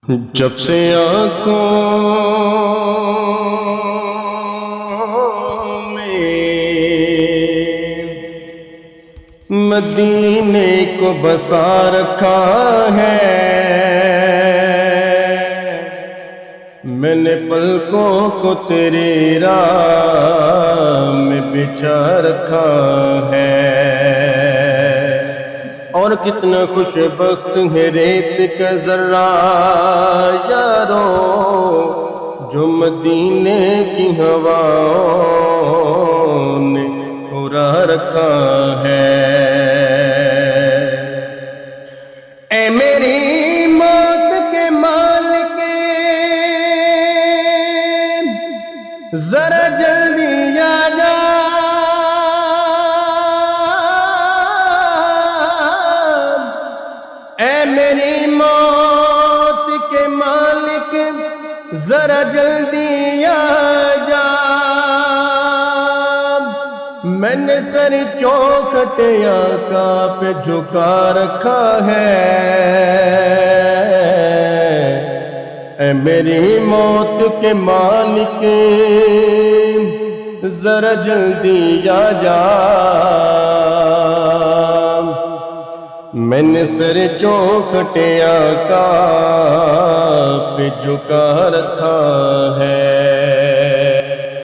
جب سے آنکھوں میں مدینے کو بسا رکھا ہے، میں نے پلکوں کو تیری راہ میں بچھا رکھا ہے۔ اور کتنا خوش بخت ہے ریت کا ذرہ یارو، جو مدینے کی ہواؤں نے اڑا رکھا ہے۔ اے میری موت کے مالک، ذرا جلدی آ جا، اے میری موت کے مالک، ذرا جلدی آ جا۔ میں نے سر چوکھٹ آقا پہ جھکا رکھا ہے، اے میری موت کے مالک، ذرا جلدی آ جا۔ میں نے سر چوکھٹ آقا پہ جھکا رکھا ہے۔